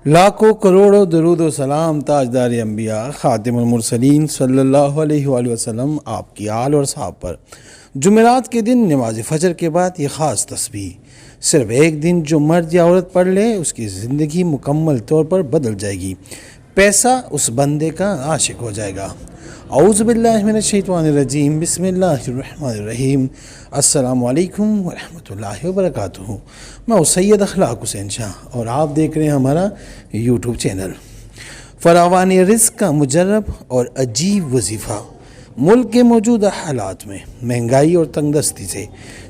लाखों करोड़ों दरूद व सलाम ताजदार अंबिया खातिमुल मुरसलीन सल्लल्लाहु अलैहि वसल्लम आपकी आल और साहब पर। जुमेरात के दिन नमाज फ़जर के बाद ये ख़ास तस्बीह सिर्फ़ एक दिन जो मर्द या औरत पढ़ ले उसकी ज़िंदगी मुकम्मल तौर पर बदल जाएगी। पैसा उस बंदे का आशिक हो जाएगा। औज़ु बिल्लाहि मिनश शैतानिर रजीम बिस्मिल्लाहिर रहमानिर रहीम। अस्सलामु अलैकुम व रहमतुल्लाहि व बरकातुहू। मैं सैयद अखलाक हुसैन शाह और आप देख रहे हैं हमारा यूट्यूब चैनल। फरावानी रिज़्क़ का मुजर्रब और अजीब वजीफ़ा। मुल्क के मौजूदा हालात में महंगाई और तंगदस्ती से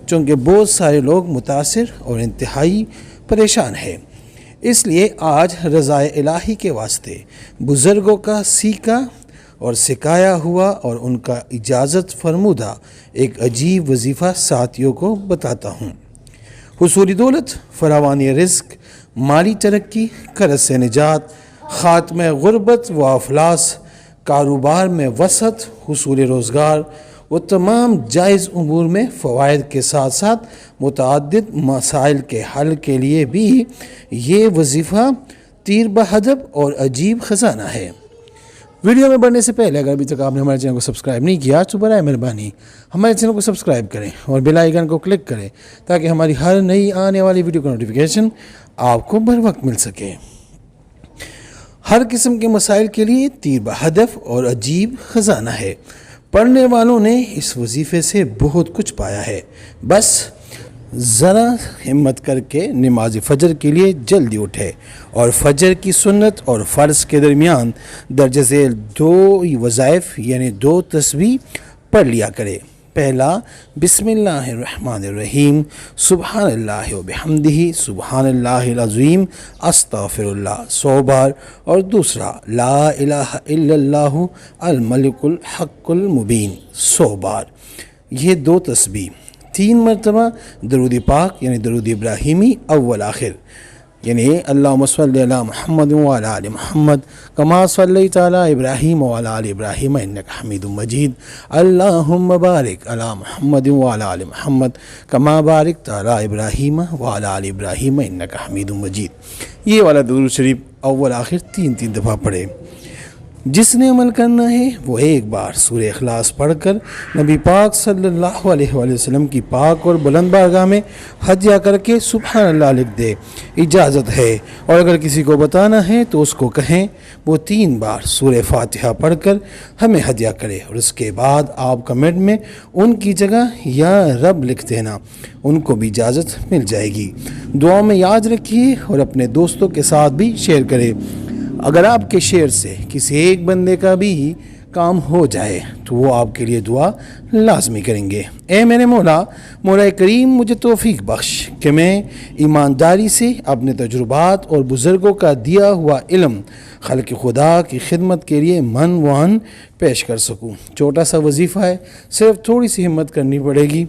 चूँकि बहुत सारे लोग मुतासिर और इंतहाई परेशान हैं, इसलिए आज रज़ाए इलाही के वास्ते बुज़ुर्गों का सीखा और सिखाया हुआ और उनका इजाज़त फरमुदा एक अजीब वजीफ़ा साथियों को बताता हूँ। हुसूली दौलत, फरावानी रिज़्क़, माली तरक्की, कर्ज़ से निजात, ख़ात्मे गुर्बत व अफलास, कारोबार में वसत, हुसूल रोज़गार व तमाम जायज़ उमूर में फ़वाइद के साथ साथ मुतअद्दिद मसाइल के हल के लिए भी ये वजीफ़ा तीर बहदब और अजीब ख़जाना है। वीडियो में बढ़ने से पहले अगर अभी तक आपने हमारे चैनल को सब्सक्राइब नहीं किया तो बराए मेहरबानी हमारे चैनल को सब्सक्राइब करें और बेल आइकन को क्लिक करें ताकि हमारी हर नई आने वाली वीडियो का नोटिफिकेशन आपको बर वक्त मिल सके। हर किस्म के मसाइल के लिए तीर बहदफ और अजीब ख़जाना है। पढ़ने वालों ने इस वजीफ़े से बहुत कुछ पाया है। बस ज़रा हिम्मत करके नमाज फ़जर के लिए जल्दी उठे और फ़जर की सुन्नत और फ़र्ज़ के दरमियान दर्ज झेल 2 वज़ाइफ़ यानी 2 तस्बीह पढ़ लिया करे। पहला बिस्मिल्लाहिर्रहमानिर्रहीम सुब्हानल्लाहि व बिहम्दिही सुब्हानल्लाहिल अज़ीम अस्तग़फिरुल्लाह 100 बार और दूसरा ला इलाहा इल्लल्लाहु अल मलिकुल हक़्क़ुल मुबीन 100 बार। ये 2 तस्बीह 3 मरतबा दरूद पाक यानी दरूद इब्राहिमी अव्वल आखिर यानी अल्लाहुम्मा सल्लि अला मुहम्मद व अला आलि मुहम्मद कमा सल्लैता अला इब्राहीम व अला आलि इब्राहीम इन्नका हमीदुम मजीद अल्लाहुम्मा बारिक अला मुहम्मद व अला आलि मुहम्मद कमा बारिकता अला इब्राहीम व अला आलि इब्राहीम इन्नका हमीदुम मजीद। ये वाला दुरूद शरीफ अव्वल आखिर 3 दफ़ा पढ़े। जिसने अमल करना है वो एक बार सूरह इखलास पढ़कर नबी पाक सल्लल्लाहु अलैहि वसल्लम की पाक और बुलंद बारगाह में हदिया करके सुभान अल्लाह लिख दे, इजाज़त है। और अगर किसी को बताना है तो उसको कहें वो 3 बार सूरह फातिहा पढ़कर हमें हदिया करे और उसके बाद आप कमेंट में उनकी जगह या रब लिख देना, उनको भी इजाज़त मिल जाएगी। दुआ में याद रखिए और अपने दोस्तों के साथ भी शेयर करें। अगर आपके शेयर से किसी एक बंदे का भी काम हो जाए तो वो आपके लिए दुआ लाजमी करेंगे। ए मेरे मौला करीम मुझे तौफीक बख्श कि मैं ईमानदारी से अपने तजुर्बात और बुज़ुर्गों का दिया हुआ इल्म खल्क़ खुदा की खिदमत के लिए मन वन पेश कर सकूँ। छोटा सा वजीफ़ा है, सिर्फ थोड़ी सी हिम्मत करनी पड़ेगी।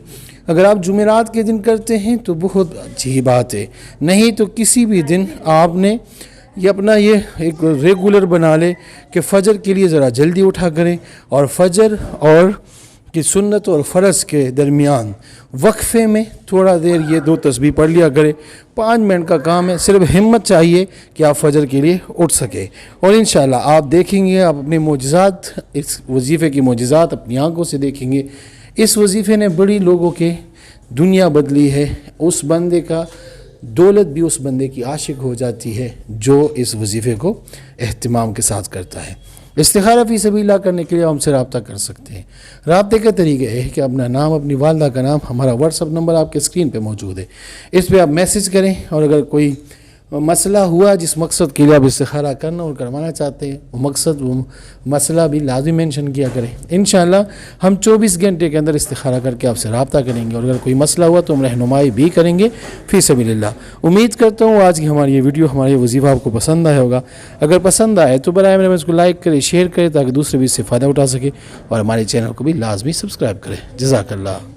अगर आप जुमेरात के दिन करते हैं तो बहुत अच्छी बात है, नहीं तो किसी भी दिन आपने ये अपना ये एक रेगुलर बना ले कि फ़जर के लिए ज़रा जल्दी उठा करें और फ़जर और की सुन्नत और फ़र्ज़ के दरमियान वक्फ़े में थोड़ा देर ये 2 तस्बीह पढ़ लिया करें। 5 मिनट का काम है, सिर्फ हिम्मत चाहिए कि आप फ़जर के लिए उठ सके और इंशाअल्लाह आप देखेंगे, आप अपने मोजज़ात, इस वजीफ़े की मोजज़ात अपनी आँखों से देखेंगे। इस वजीफ़े ने बड़ी लोगों के दुनिया बदली है। उस बंदे का दौलत भी उस बंदे की आशिक हो जाती है जो इस वजीफ़े को एहतिमाम के साथ करता है। इस्तिखारा फ़ी सबीलिल्लाह करने के लिए हमसे रब्ता कर सकते हैं। रब्ते का तरीका है कि अपना नाम, अपनी वालदा का नाम, हमारा व्हाट्सअप नंबर आपके स्क्रीन पे मौजूद है, इस पर आप मैसेज करें और अगर कोई मसला हुआ जिस मकसद के लिए आप इस्तिखारा करना और करवाना चाहते हैं वो मकसद, वो मसला भी लाजमी मेंशन किया करें। इंशाअल्लाह हम 24 घंटे के अंदर इस्तिखारा करके आपसे रब्ता करेंगे और अगर कोई मसला हुआ तो हम रहनुमाई भी करेंगे फ़ी सबीलिल्लाह। उम्मीद करता हूँ आज की हमारी ये वीडियो, हमारा ये वजीफ़ा आपको पसंद आया होगा। अगर पसंद आए तो बराए मेरे इसको लाइक करें, शेयर करें ताकि दूसरे भी इससे फ़ायदा उठा सके और हमारे चैनल को भी लाजमी सब्सक्राइब करें। जज़ाकल्लाह।